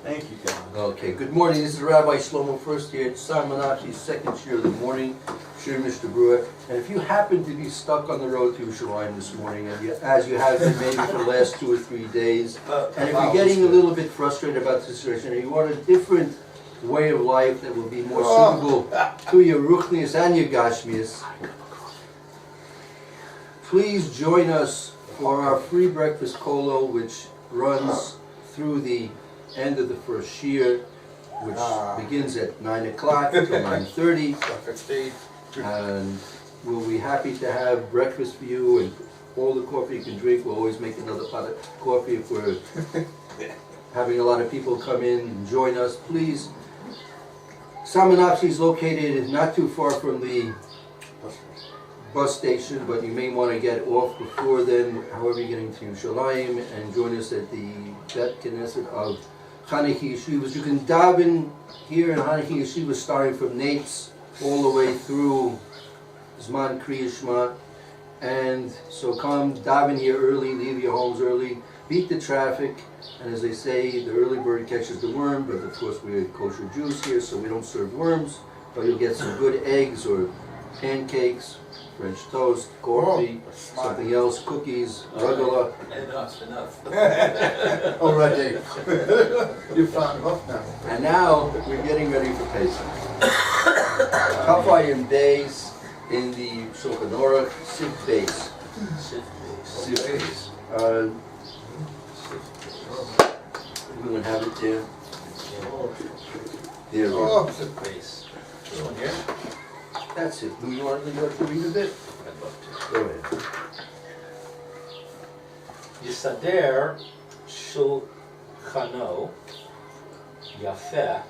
Thank you, God. Okay, good morning. This is Rabbi Shlomo Furst here at Tsama, Nafshi's second year of the morning, Shir Mr. Berura. And if you happen to be stuck on the road to Yerushalyim this morning, and as you have been maybe for the last 2 or 3 days, and if you're getting a little bit frustrated about the situation, and you want a different way of life that will be more suitable to your ruchnius and your gashmius, please join us for our free breakfast kolo, which runs through the end of the first year, which begins at 9 o'clock until 9:30, and we'll be happy to have breakfast for you and all the coffee you can drink. We'll always make another pot of coffee if we're having a lot of people come in and join us. Please, Tsama Nafshi is located not too far from the bus station, but you may want to get off before then, however you're getting to Yerushalyim, and join us at the Bet Knesset of Chanukah Yeshivas. You can daven here in Chanukah Yeshiva starting from Nates all the way through Zman Kriya Shema. And so come daven here early, leave your homes early, beat the traffic, and as they say, the early bird catches the worm, but of course we're kosher Jews here, so we don't serve worms, but you'll get some good eggs or pancakes, French toast, coffee, something else, cookies, ragala. Enough. Already. You've found enough now. And now we're getting ready for Pesach. Kafayim days in the Shulchan Aruch, Siv base. Siv base. Everyone have it there? There we go. Siv base. This one here? That's it. Do you want to read a bit? I'd love to. Go ahead. Yisader shulchano yafeh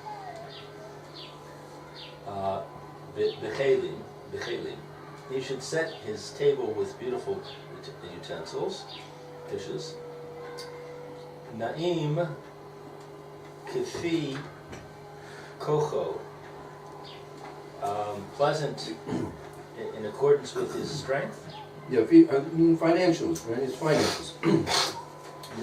b'chelim. He should set his table with beautiful utensils, dishes. Na'im kifi kocho. Pleasant in accordance with his strength. Yeah, financials, right? His finances.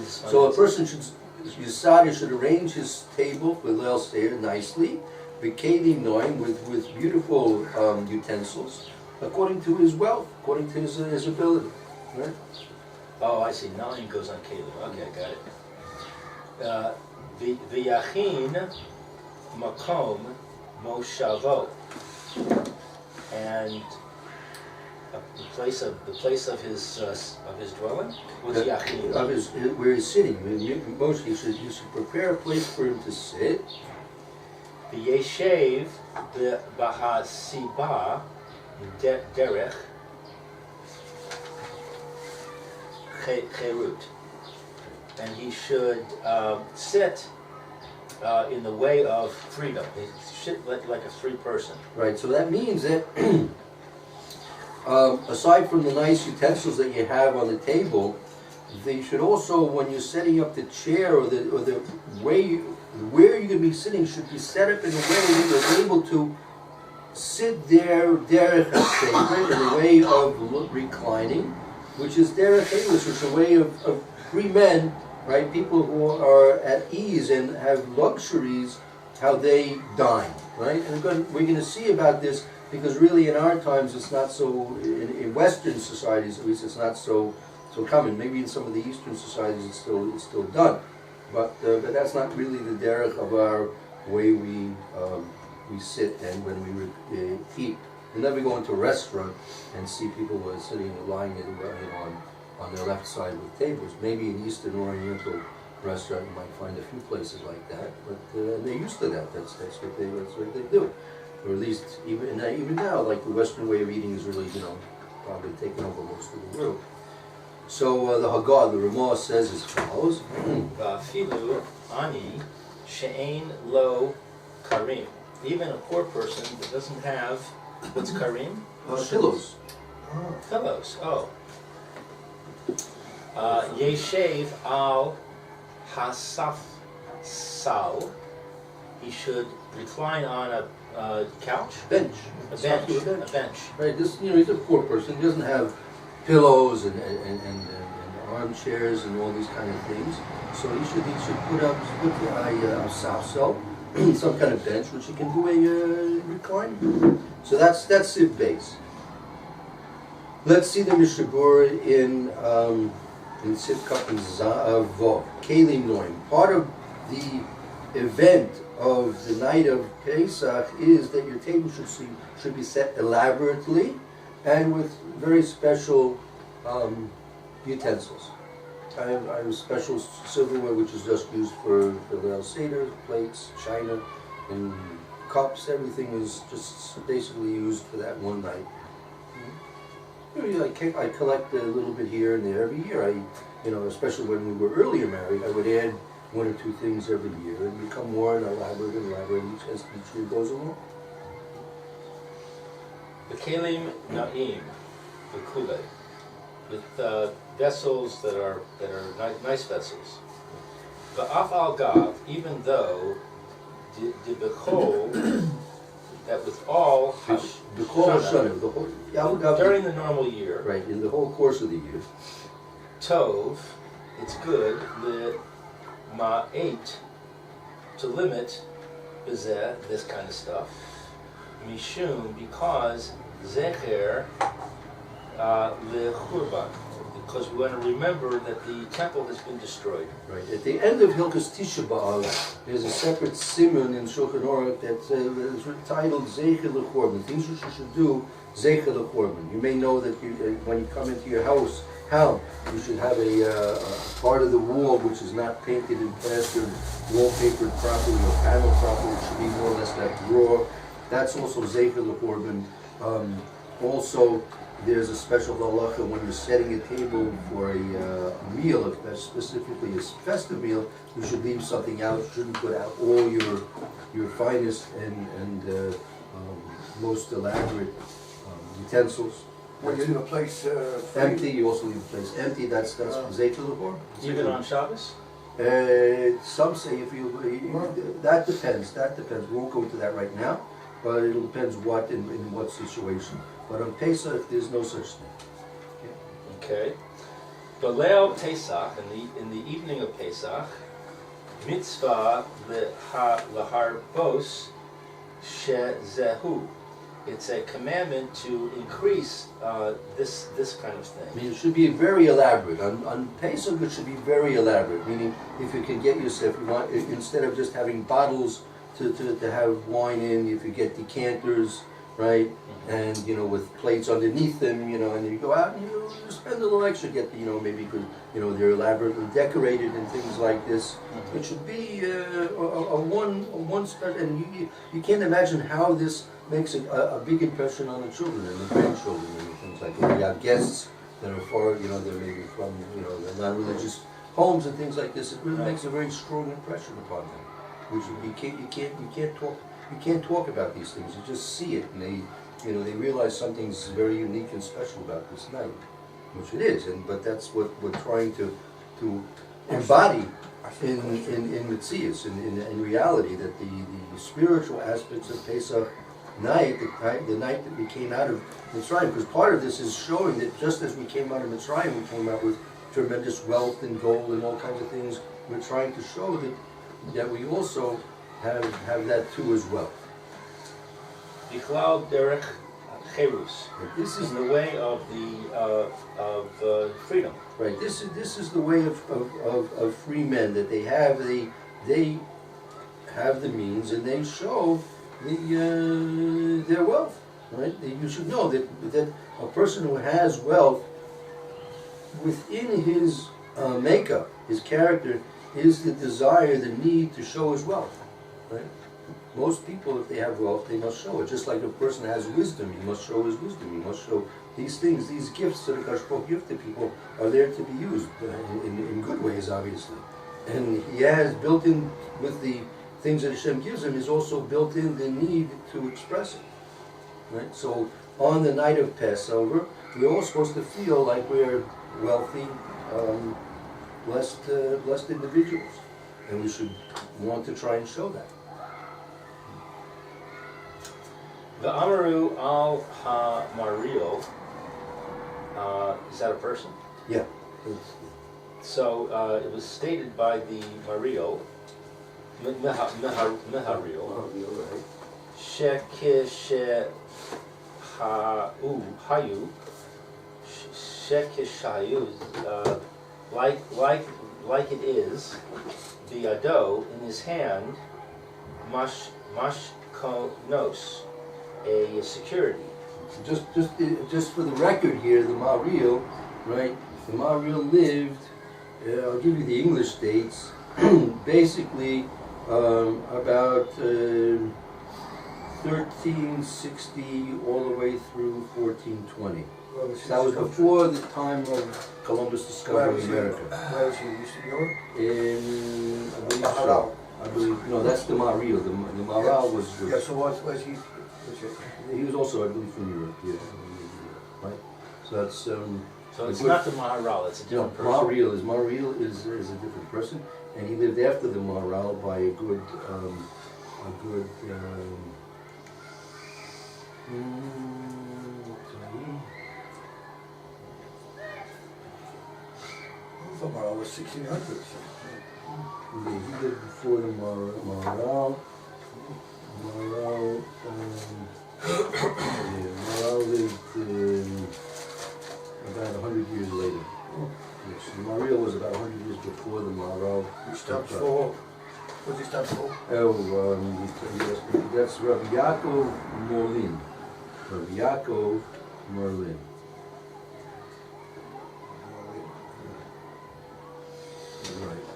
So a person should arrange his table with Leil Seir nicely, b'kelim noim, with beautiful utensils, according to his wealth, according to his ability, right? Oh, I see. 9 goes on kelim. Okay, got it. V'yachin makom moshavo, and the place of his dwelling. What's yachin? Of his where he's sitting. Mostly, you should prepare a place for him to sit. V'yeshev b'hasiba derech cherut, and he should sit in the way of freedom. He should sit like a free person. Right. So that means that aside from the nice utensils that you have on the table, they should also, when you're setting up the chair or the way where you're going to be sitting, should be set up in a way that you're able to sit there, derech haseder, in a way of reclining, which is derech eilish, which is a way of free men, right? People who are at ease and have luxuries, how they dine, right? And we're going to see about this, because really in our times it's not so, in Western societies at least, it's not so common. Maybe in some of the Eastern societies it's still done, but that's not really the derech of our way we sit and when we eat. You'll never go into a restaurant and see people who are sitting and lying on their left side with tables. Maybe in Eastern Oriental restaurant you might find a few places like that, but they're used to that. That's what they do. Or at least even now, like the Western way of eating is really, probably taken over most of the world. So the Haggadah, the Ramah says as follows: Vafilu ani she'ein lo karim. Even a poor person that doesn't have what's karim? Pillows. Pillows. Oh. Yeshev al hasaf sal. He should recline on a couch. Bench. A bench. Right. This, he's a poor person. He doesn't have pillows and armchairs and all these kind of things. So he should put a safsel, some kind of bench, which he can do a recline. So that's the base. Let's see the Mishabur in Sivkap and Vov. Kelim Noim. Part of the event of the night of Pesach is that your table should be set elaborately and with very special utensils. I have special silverware which is just used for the Seder, plates, china, and cups. Everything is just basically used for that one night. I collect a little bit here and there every year. Especially when we were earlier married, I would add one or two things every year and become more elaborate as each year goes along. The kelim na'im, the kule, with vessels that are nice vessels. The afal gav, even though the bechol, that with all during the normal year, right, in the whole course of the year, tov, it's good, the ma'et, to limit bezeh, this kind of stuff, mishum, because zecher lechurban, because we want to remember that the temple has been destroyed. Right. At the end of Hilchos Tisha B'Av, there's a separate siman in Shulchan Aruch that is titled Zecher Lechurban. Things you should do, Zecher Lechurban. You may know that when you come into your house, you should have a part of the wall which is not painted and plastered, wallpapered properly or paneled properly. It should be more or less that raw. That's also Zecher Lechurban. Also, there's a special halacha when you're setting a table for a meal, specifically a festive meal, you should leave something out. You shouldn't put out all your finest and most elaborate utensils. When you leave a place empty, you also leave the place empty. That's Zecher Lechurban. Even on Shabbos? Some say that depends. We won't go into that right now, but it depends what in what situation. But on Pesach, there's no such thing. Okay. Beleil Pesach, in the evening of Pesach, mitzvah laharbos shezehu. It's a commandment to increase this kind of thing. I mean, it should be very elaborate. On Pesach, it should be very elaborate. Meaning, if you can get yourself, you want, instead of just having bottles to have wine in, if you get decanters, right? And with plates underneath them, and then you go out and you spend a little extra, get maybe because they're elaborately decorated and things like this. It should be a one special, and you can't imagine how this makes a big impression on the children and the grandchildren and things like that. You have guests that are far, they're maybe from the non-religious homes and things like this. It really makes a very strong impression upon them. Which you can't talk about these things. You just see it, and they realize something's very unique and special about this night, which it is. But that's what we're trying to embody in Metzius, in reality, that the spiritual aspects of Pesach night, the night that we came out of Mitzrayim, because part of this is showing that just as we came out of Mitzrayim, we came out with tremendous wealth and gold and all kinds of things. We're trying to show that we also have that too as well. Bichlal derech cherus. This is the way of freedom. Right. This is the way of free men, that they have the means and they show their wealth. Right. You should know that a person who has wealth within his makeup, his character, is the desire, the need to show his wealth. Right? Most people, if they have wealth, they must show it. Just like a person has wisdom, he must show his wisdom. He must show these things, these gifts that Akash Baruch Hu gives to people are there to be used in good ways, obviously. And he has built in with the things that Hashem gives him, is also built in the need to express it. Right? So on the night of Passover, we're all supposed to feel like we're wealthy, blessed individuals, and we should want to try and show that. The Amaru al ha-Maril, is that a person? Yeah. So it was stated by the Mariel, Meharil, Shekishe Hayu, Shekishayu, like it is, the ado in his hand, mashkonos, a security. Just for the record here, the Mariel, right? The Mariel lived. I'll give you the English dates. Basically, about 1360 all the way through 1420. That was before the time of Columbus discovering America. Where was he? Eastern Europe? In, I believe so. I believe, no, that's the Mariel. The Maral was. Yeah, so where's he? He was also, I believe, from Europe. Yeah, right. So that's. So it's not the Maharal, it's a different person. Mariel is a different person, and he lived after the Maharal by a good Maharal was 1600s. Yeah, he lived before the Maharal. Maharal lived about 100 years later. Yes, Mariel was about 100 years before the Maharal. Which stands for? What's he stand for? Yes, that's Rabbi Yaakov Merlin. Rabbi Yaakov Merlin. Right.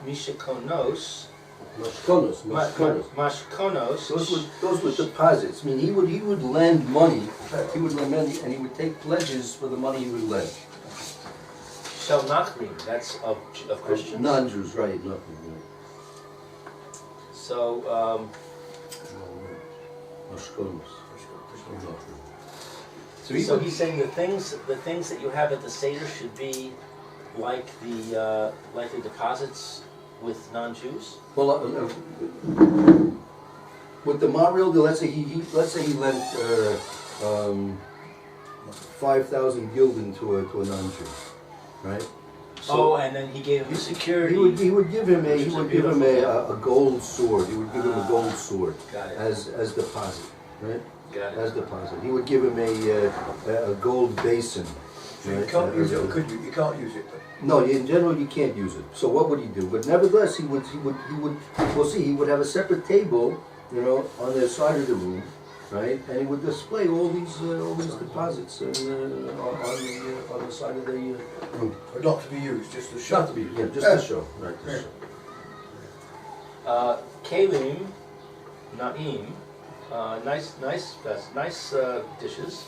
Mishakonos. Mashkonos. Those were deposits. I mean, he would lend money. He would lend money, and he would take pledges for the money he would lend. Shel Nachrim, that's of Christians? Non-Jews, right? Nothing. Right. So, Mashkonos. So he's saying the things that you have at the Seder should be like the deposits with non-Jews. Well, with the Mariel, let's say he lent 5,000 gulden to a non-Jew, right? So and then he gave him security. He would give him a gold sword. He would give him a gold sword as deposit, right? As deposit. He would give him a gold basin. So you can't use it, or could you? You can't use it. No, in general you can't use it. So what would he do? But nevertheless, he would. We'll see. He would have a separate table, on the side of the room, right? And he would display all these deposits on the side of the room. But not to be used, just to show. Not to be, just to show, right? To show. Kalim, Naim, nice dishes.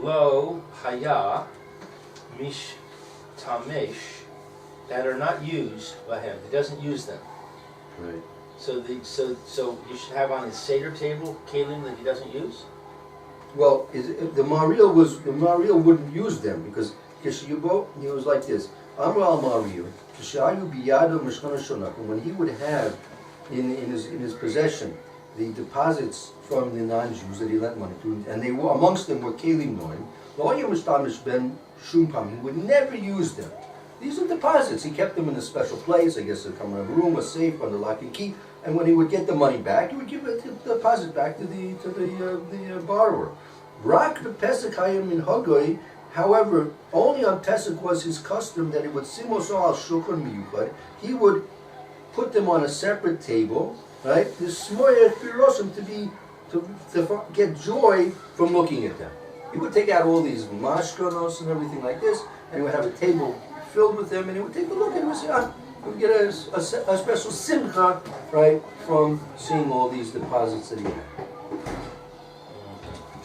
Lo Haya Mish Tamesh, that are not used by him. He doesn't use them. Right. So you should have on his Seder table kalim that he doesn't use. Well, the Mariel wouldn't use them because Kishyubo, he was like this. Amral Mariel, Kishayu Biyado Mishkana Shonak, and when he would have in his possession the deposits from the non-Jews that he lent money to, and they were amongst them were Kalim Noim. He would never use them. These are deposits. He kept them in a special place. I guess they'd come in a room, a safe, under lock and key. And when he would get the money back, he would give the deposit back to the borrower. Rak the Pesach hayam in Hagoi. However, only on Pesach was his custom that he would simoso al shulchan miyuchad. He would put them on a separate table, right? The smoyer pirosim to get joy from looking at them. He would take out all these mashkonos and everything like this, and he would have a table filled with them, and he would take a look and he would say, he would get a special simcha, right, from seeing all these deposits that he had.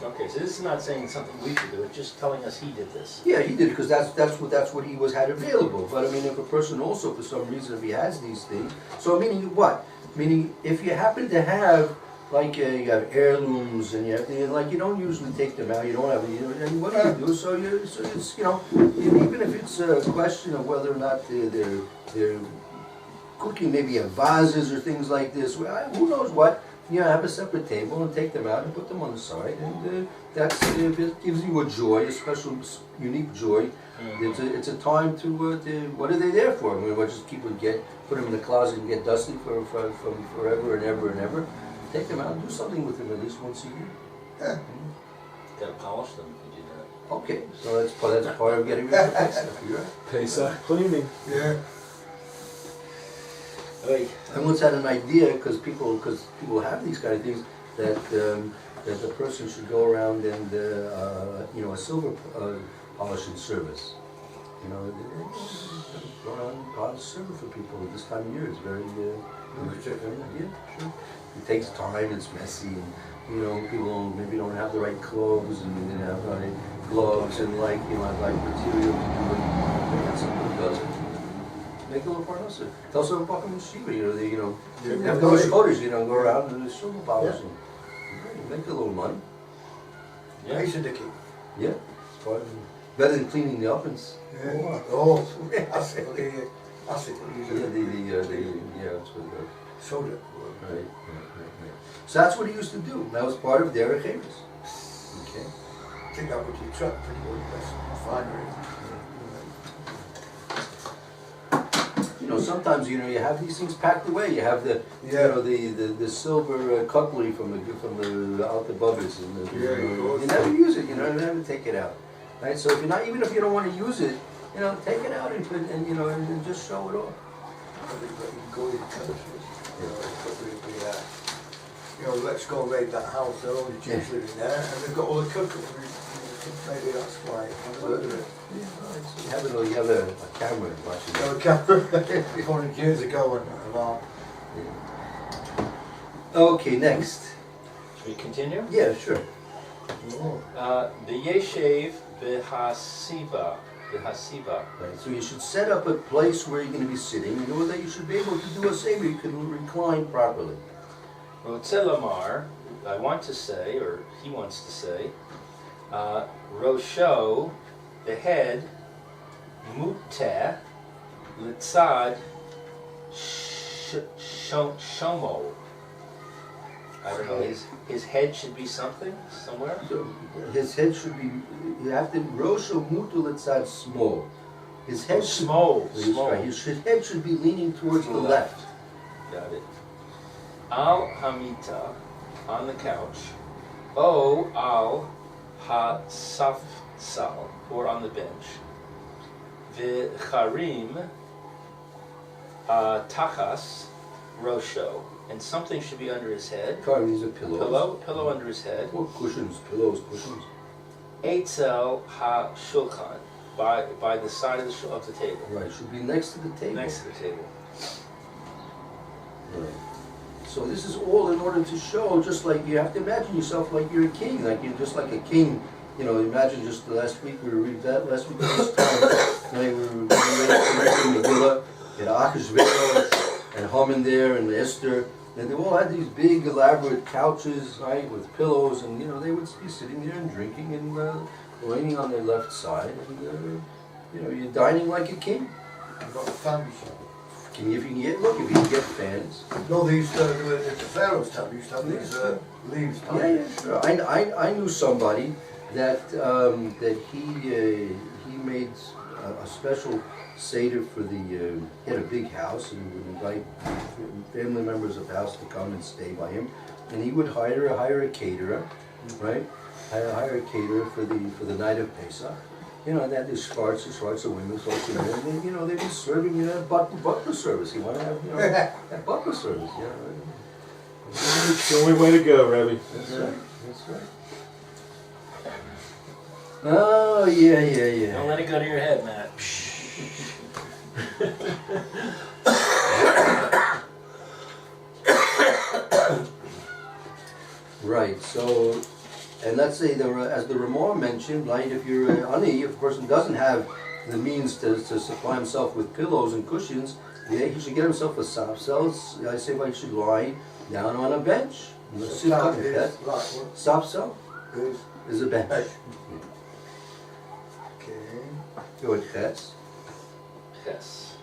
Okay, so this is not saying something we should do, it's just telling us he did this. Yeah, he did, because that's what he had available. But I mean, if a person also, for some reason, if he has these things, so meaning what? Meaning, if you happen to have, like you have heirlooms, and you don't usually take them out. You don't have, and what do you do? So it's even if it's a question of whether or not they're cooking, maybe vases or things like this. Who knows what? have a separate table and take them out and put them on the side, and that's it gives you a joy, a special, unique joy. It's a time to what are they there for? I mean, we'll just put them in the closet and get dusty from forever and ever and ever. Take them out and do something with them at least once a year. Yeah. Gotta polish them if you do that. Okay, so that's part of getting rid of the Pesach. You're right. Pesach cleaning. Yeah. Oy. I once had an idea because people have these kind of things that the person should go around and a silver polishing service. You know, go around and polish silver for people at this time of year. It's very sure. It takes time. It's messy, and people maybe don't have the right clothes and they don't have the right gloves and like material to do it. Maybe someone does it. Make a little parnasa. Tell some about Yeshiva, they have the HaKodesh, go around and do silver polishing. Make a little money. Yeah. Yeah. Better than cleaning the ovens. Yeah. Oh, acid. That's what it does. Soda. Right. So that's what he used to do. That was part of their Chavis. Okay. I think that would be truck pretty good. That's refinery. Sometimes you have these things packed away. You have the the silver cutlery from the out the bubbers, and you never use it. You never take it out, right? So if even if you don't want to use it, take it out and put and just show it off. Let's go raid that house. They're only Jews living there, and they've got all the cookers. Maybe that's why. I've heard of it. You have a camera watching. There was a camera 400 years ago and all. Okay, next. Should we continue? Yeah, sure. The Yeshiv v'hasiva. Right, so you should set up a place where you're going to be sitting in order that you should be able to do a seder. You can recline properly. Rotzelamar, I want to say, or he wants to say, Rosho, the head, Muteh, Litzad, Shomo. I don't know, his head should be somewhere? So his head should be, you have to, Rosho Mutu Litzad small. His head Small. Right, his head should be leaning towards the left. Got it. Al Hamita, on the couch. O Al Ha-Safsal, or on the bench. V'charim Tachas Rosho, and something should be under his head. These are pillows. Pillow under his head. Or cushions, pillows, cushions. Eitzel Ha-Shulchan, by the side of the table. Right, should be next to the table. Next to the table. Right. So this is all in order to show, just like you have to imagine yourself like you're a king, like you're just like a king. Imagine just last week we were reading that last week this time. We were reading Megillah, and Achashverosh, and Haman there, and Esther, and they all had these big elaborate couches, right, with pillows, and they would be sitting there and drinking and leaning on their left side, and you're dining like a king. I've got a fan shop. If you can get fans. No, these the Pharaoh's time used to have these leaves. Yeah, sure. I knew somebody that he made a special seder for he had a big house and he would invite family members of the house to come and stay by him, and he would hire a caterer, right? Hire a caterer for the night of Pesach. They had these Schwartz of women, and then, they'd be serving butler service. You want to have, that butler service, It's the only way to go, Rebbe. That's right. Oh, yeah. Don't let it go to your head, Matt. Right, so, and let's say, as the Ramah mentioned, right, if you're ani, if a person doesn't have the means to supply himself with pillows and cushions, he should get himself a sapsel. I say, he should lie down on a bench. Sapsel is a bench. Okay. Go with chetz. Yes.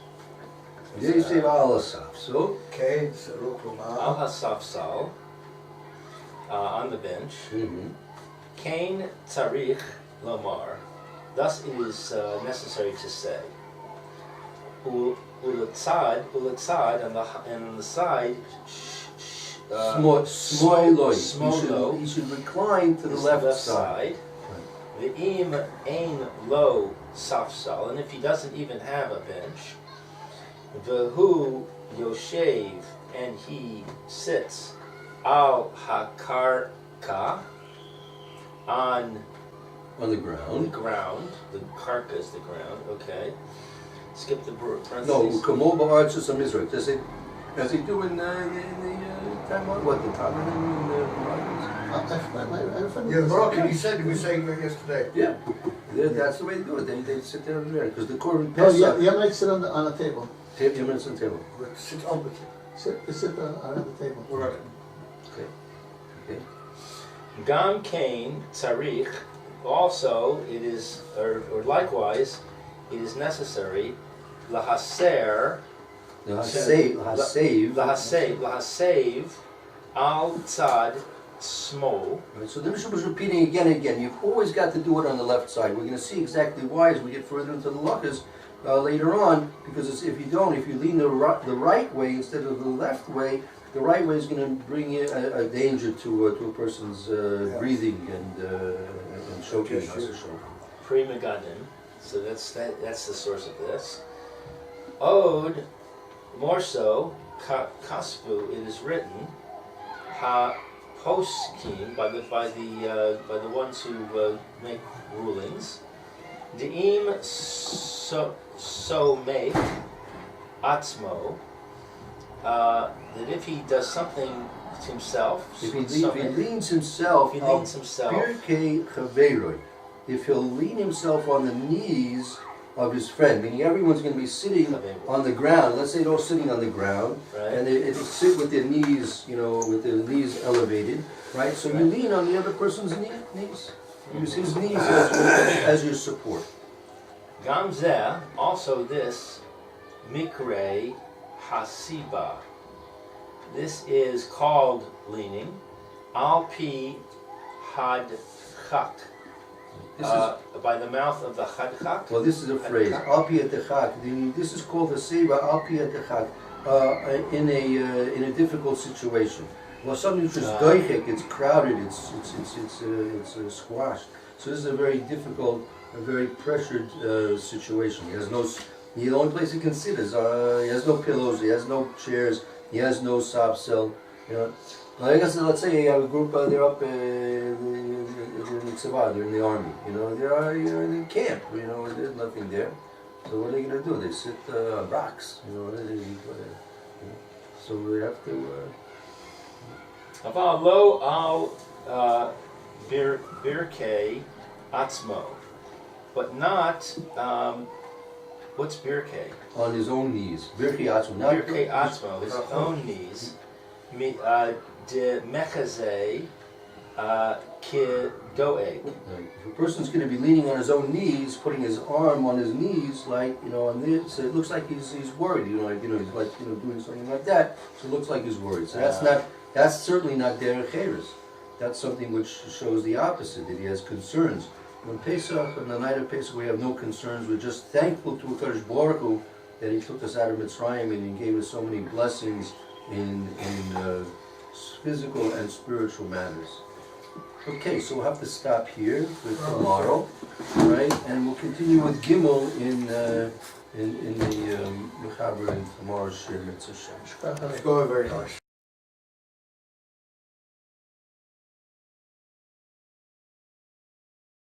Yeshiva al sapsel. Okay, it's a local Al man. hasafsal, on the bench. Mhm. Kain tzarich lomar. Thus it is necessary to say. Ulatzad, and on the side. Smoiloi. He should recline to the left side. Ve'im ein lo safsal, and if he doesn't even have a bench, vehu yoshev, and he sits al hakarka, on the ground. The karka is the ground. Okay. Skip the parentheses. No, kamo ba'archus hamizrach. As they do in the time what the Talmud in the Yeah, Moroccan, you said we were saying that yesterday. Yeah, that's the way they do it. They sit there and there because the Korban No, Pesach. you might sit on a table. Take your minutes on the table. Sit on the table. Sit around the table. Right. Okay. Gam kain tzarich. Also, it is, or likewise, it is necessary lahaser. Lahasev al tzad smol. Right, so the Mishnah was repeating again and again. You've always got to do it on the left side. We're going to see exactly why as we get further into the luchas later on. Because if you lean the right way instead of the left way, the right way is going to bring in a danger to a person's breathing and choking. Pri Megadim. So that's the source of this. Ode. More so, kasvu, it is written, ha poskim, by the ones who make rulings, de'im so make atzmo, that if he does something to himself, if he leans himself, if he'll lean himself on the knees of his friend, meaning everyone's going to be sitting on the ground. Let's say they're all sitting on the ground, right. And they sit with their knees, with their knees elevated, right? So you lean on the other person's knees. Use his knees as your support. Gamzeh, also this, mikre hasiba. This is called leaning. Al pi had chak. By the mouth of the chadchak. Well, this is a phrase. Al pi atechak. This is called the seva al pi atechak. In a difficult situation. Well, something which is doichek, it's crowded, it's squashed. So this is a very difficult, a very pressured situation. He has no. The only place he can sit is he has no pillows, he has no chairs, he has no sob cell. I guess let's say you have a group, they're up in Tsama, they're in the army. They're in camp. There's nothing there. So what are they going to do? They sit on rocks. So we have to. Aval lo al birkei atzmo, but not what's birkei? On his own knees. Birkei atzmo. Birkei atzmo, his own knees. De mechazei ki doeg. If a person's going to be leaning on his own knees, putting his arm on his knees, on this, so it looks like he's worried. He's doing something like that. So it looks like he's worried. So that's certainly not derech eretz. That's something which shows the opposite, that he has concerns. On Pesach, on the night of Pesach, we have no concerns. We're just thankful to HaKodesh Baruch Hu that he took us out of Mitzrayim and he gave us so many blessings in physical and spiritual matters. Okay, so we'll have to stop here for tomorrow, right? And we'll continue with Gimel in the Mechaber in tomorrow's Shir Mitzvah. It's going very nice.